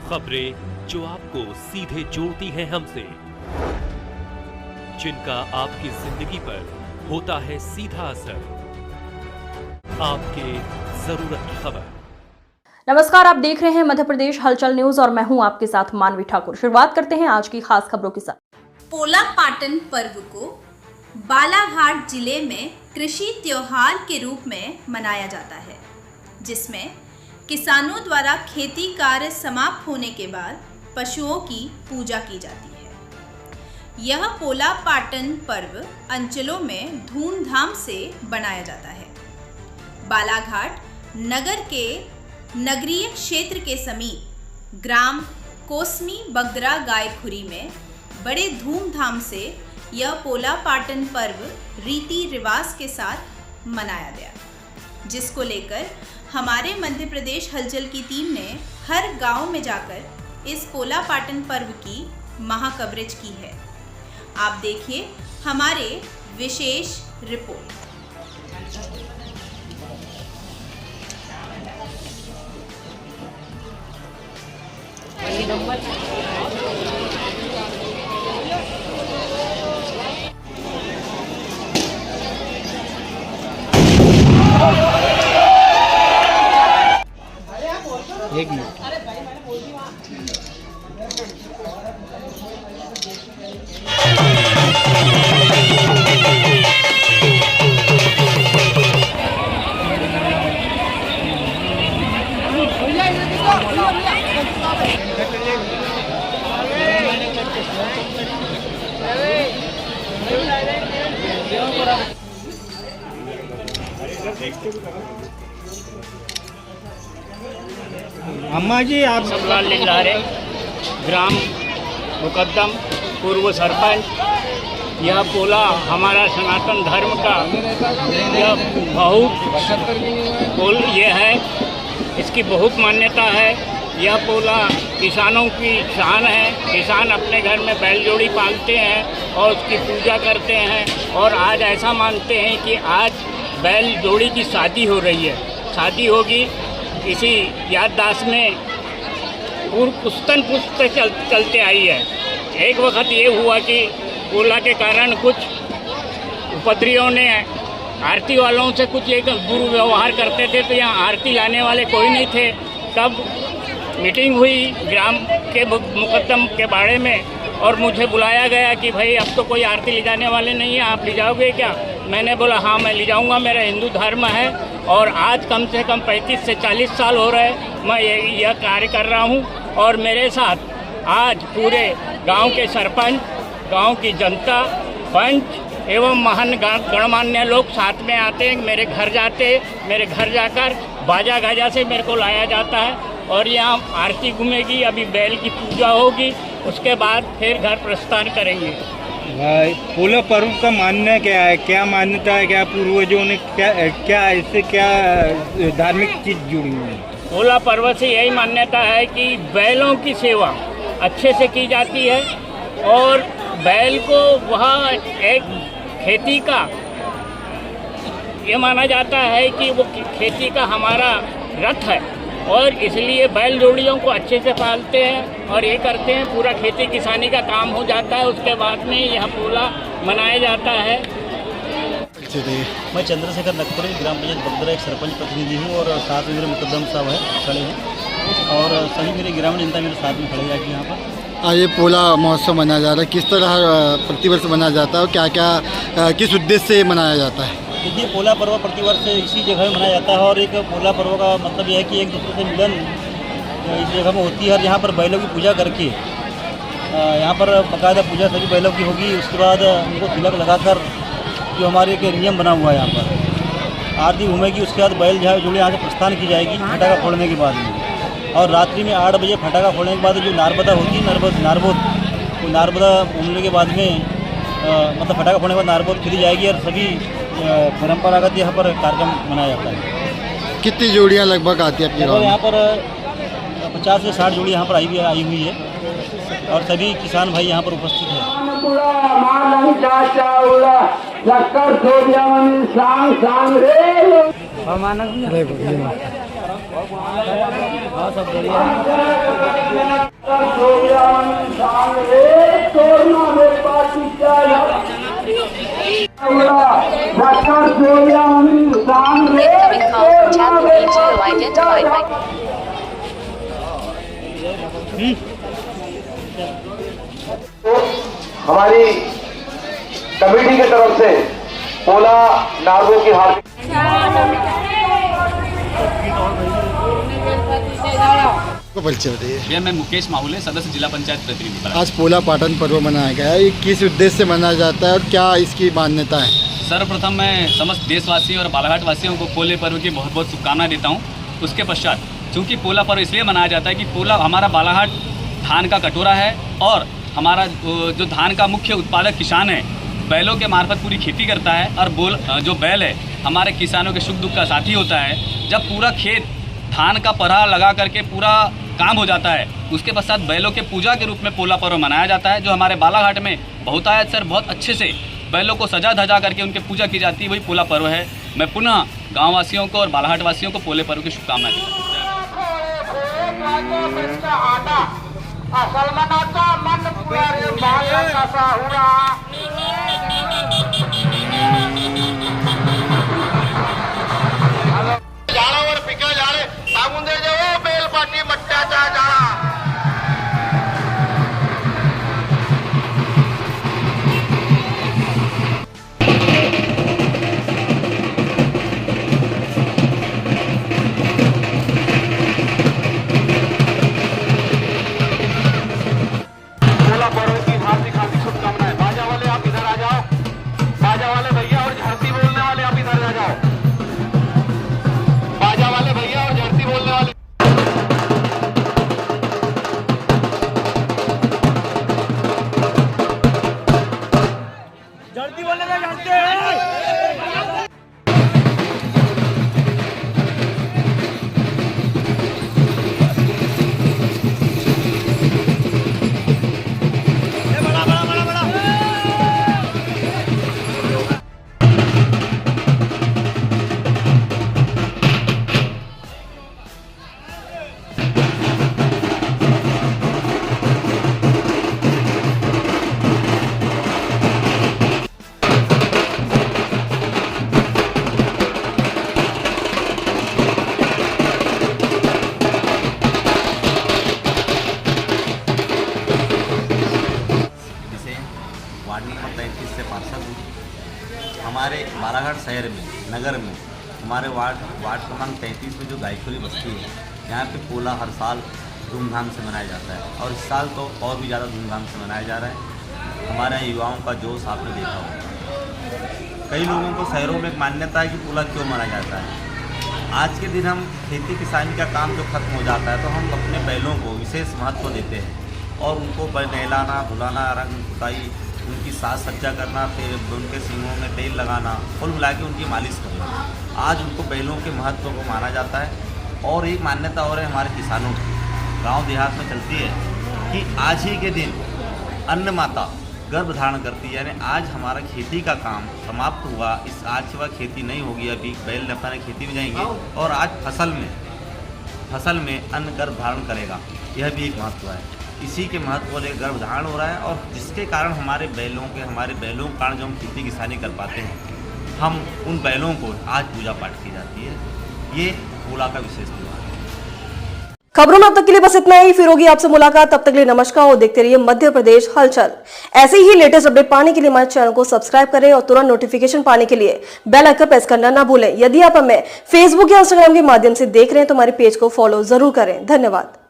खबरें जो आपको सीधे जोड़ती हैं हमसे, जिनका आपकी जिंदगी पर होता है सीधा असर। आपके जरूरत की खबर। नमस्कार, आप देख रहे हैं मध्य प्रदेश हलचल न्यूज और मैं हूं आपके साथ मानवी ठाकुर। शुरुआत करते हैं आज की खास खबरों के साथ। पोला पाटन पर्व को बालाघाट जिले में कृषि त्योहार के रूप में मनाया जाता है, जिसमें किसानों द्वारा खेती कार्य समाप्त होने के बाद पशुओं की पूजा की जाती है। यह पोला पाटन पर्व अंचलों में धूमधाम से बनाया जाता है। बालाघाट नगर के नगरीय क्षेत्र के समीप ग्राम कोसमी बगदरा गायखुरी में बड़े धूमधाम से यह पोला पाटन पर्व रीति रिवाज के साथ मनाया गया, जिसको लेकर हमारे मध्य प्रदेश हलचल की टीम ने हर गांव में जाकर इस पोला पाटन पर्व की महाकवरेज की है। आप देखिए हमारे विशेष रिपोर्ट। एक मिनट। अम्मा जी, आप सबलाल लिंगारे, ग्राम मुकद्दम, पूर्व सरपंच। यह पोला हमारा सनातन धर्म का यह बहुत ये है, इसकी बहुत मान्यता है। यह पोला किसानों की शान है। किसान अपने घर में बैल जोड़ी पालते हैं और उसकी पूजा करते हैं, और आज ऐसा मानते हैं कि आज बैल जोड़ी की शादी हो रही है। शादी होगी, इसी याददाश्त में पूर्व पुस्तन पुस्त चलते आई है। एक वक्त ये हुआ कि पोला के कारण कुछ उपद्रवियों ने आरती वालों से कुछ एक दुर्व्यवहार करते थे, तो यहाँ आरती लाने वाले कोई नहीं थे। तब मीटिंग हुई ग्राम के मुकद्दम के बारे में, और मुझे बुलाया गया कि भाई अब तो कोई आरती ले जाने वाले नहीं है, आप ले जाओगे क्या? मैंने बोला हाँ मैं ले जाऊंगा, मेरा हिंदू धर्म है। और आज कम से कम 35 से 40 साल हो रहे मैं यह कार्य कर रहा हूं, और मेरे साथ आज पूरे गांव के सरपंच, गांव की जनता, पंच एवं महान गणमान्य लोग साथ में आते हैं। मेरे घर जाते, मेरे घर जाकर बाजा गाजा से मेरे को लाया जाता है, और यहाँ आरती घूमेगी। अभी बैल की पूजा होगी, उसके बाद फिर घर प्रस्थान करेंगे। पोला पर्व का मानना क्या है? क्या मान्यता है? क्या पूर्वजों ने क्या इससे क्या धार्मिक चीज जुड़ी हुई है? पोला पर्व से यही मान्यता है कि बैलों की सेवा अच्छे से की जाती है, और बैल को वह एक खेती का ये माना जाता है कि वो खेती का हमारा रथ है, और इसलिए बैल जोड़ियों को अच्छे से पालते हैं और ये करते हैं। पूरा खेती किसानी का काम हो जाता है, उसके बाद में यह पोला मनाया जाता है। मैं चंद्रशेखर नकपुरी, ग्राम पंचायत बगदरा एक सरपंच प्रतिनिधि हूँ, और साथ में मेरे मुकद्दम साहब है खड़े हैं, और सभी मेरे ग्रामीण जनता मेरे साथ में खड़े हैं यहाँ पर। ये पोला महोत्सव मनाया जा रहा है, किस तरह प्रतिवर्ष मनाया जाता है और क्या क्या किस उद्देश्य से मनाया जाता है? देखिए, पोला पर्व प्रतिवर्ष इसी जगह में मनाया जाता है, और एक पोला पर्व का मतलब यह है कि एक दूसरे से मिलन इस जगह में होती है। और यहाँ पर बैलों की पूजा करके यहाँ पर बाकायदा पूजा सभी बैलों की होगी। उसके बाद उनको तिलक लगाकर जो हमारे एक नियम बना हुआ है, यहाँ पर आरती घूमेगी। उसके बाद बैल जो है जोड़ी यहाँ से प्रस्थान की जाएगी फटाखा फोड़ने के बाद में, और रात्रि में 8 बजे फटाखा फोड़ने के बाद जो नारबदा होती है, नारबोद वो नारबदा घूमने के बाद में मतलब फटाखा फोड़ने के बाद नारबोद खिली जाएगी, और सभी परंपरागत यहाँ पर कार्यक्रम मनाया जाता है। कितनी जोड़ियाँ लगभग आती है आपके गाँव में? यहाँ पर 50 से 60 जोड़ी यहाँ पर आई हुई है, और सभी किसान भाई यहाँ पर उपस्थित हैं। हाँ सब बढ़िया। Incoming call from Tab 32 identified by हमारी कमेटी की तरफ से पोला नार्गो की हार्दिक को परिचय बताइए। भैया मैं मुकेश माहुले, सदस्य जिला पंचायत प्रतिनिधि। आज पोला पाटन पर्व मनाया गया है, ये किस उद्देश्य से मनाया जाता है और क्या इसकी मान्यता है? सर्वप्रथम मैं समस्त देशवासियों और बालाघाट वासियों को पोले पर्व की बहुत बहुत शुभकामनाएं देता हूं। उसके पश्चात चूँकि पोला पर्व इसलिए मनाया जाता है कि पोला हमारा बालाघाट धान का कटोरा है और हमारा जो धान का मुख्य उत्पादक किसान है बैलों के मार्फत पूरी खेती करता है और जो बैल है हमारे किसानों के सुख दुख का साथी होता है। जब पूरा खेत धान का पराह लगा करके पूरा काम हो जाता है उसके पश्चात बैलों के पूजा के रूप में पोला पर्व मनाया जाता है, जो हमारे बालाघाट में बहुतायत सर बहुत अच्छे से बैलों को सजा धजा करके उनके पूजा की जाती है, वही पोला पर्व है। मैं पुनः गाँव वासियों को और बालाघाट वासियों को पोले पर्व की शुभकामनाएं देता हूं। झाडावर पिकं झाडे सांगून दे जेव्हा बेलपाटी मट्ट्याच्या झाडा पोला पर्व की हार्दिक हार्दिक शुभकामनाएं। बाजा वाले आप इधर आ जाओ, बाजा वाले भैया और झांसी बोलने वाले आप इधर आ जाओ, बाजा वाले भैया और झांसी बोलने वाले। वार्ड नंबर 33 से पार्षद हूँ। हमारे बालाघाट शहर में नगर में हमारे वार्ड क्रमांक 33 में जो गायखोली बस्ती है यहाँ पे पोला हर साल धूमधाम से मनाया जाता है और इस साल तो और भी ज़्यादा धूमधाम से मनाया जा रहा है। हमारे युवाओं का जोश आपने देखा होगा। कई लोगों को शहरों में एक मान्यता है कि पोला क्यों मनाया जाता है। आज के दिन हम खेती किसानी का काम जो खत्म हो जाता है तो हम अपने बैलों को विशेष महत्व देते हैं और उनको नहलाना धुलाना, रंग पुताई, उनकी साज सज्जा करना, फिर उनके सींगों में तेल लगाना, कुल मिला के उनकी मालिश करना। आज उनको बैलों के महत्व को माना जाता है। और एक मान्यता और है हमारे किसानों की गांव देहात में चलती है कि आज ही के दिन अन्न माता गर्भ धारण करती है, यानी आज हमारा खेती का काम समाप्त हुआ, इस आज के बाद खेती नहीं होगी, अभी बैल अपने खेती में जाएंगे और आज फसल में अन्न गर्भ धारण करेगा। यह भी एक महत्व है। इसी के महत्व वाले गर्भ धारण हो रहा है और जिसके कारण हमारे बैलों के कारण जो हम खेती किसानी कर पाते हैं, हम उन बैलों को आज पूजा पाठ की जाती है। ये पोला का विशेष त्योहार है। खबरों में अब तक के लिए बस इतना ही। फिर होगी आपसे मुलाकात, तब तक के लिए नमस्कार और देखते रहिए मध्य प्रदेश हलचल। ऐसे ही लेटेस्ट अपडेट पाने के लिए हमारे चैनल को सब्सक्राइब करें और तुरंत नोटिफिकेशन पाने के लिए बेल आइकन प्रेस करना ना भूलें। यदि आप हमें फेसबुक या इंस्टाग्राम के माध्यम से देख रहे हैं तो हमारे पेज को फॉलो जरूर करें। धन्यवाद।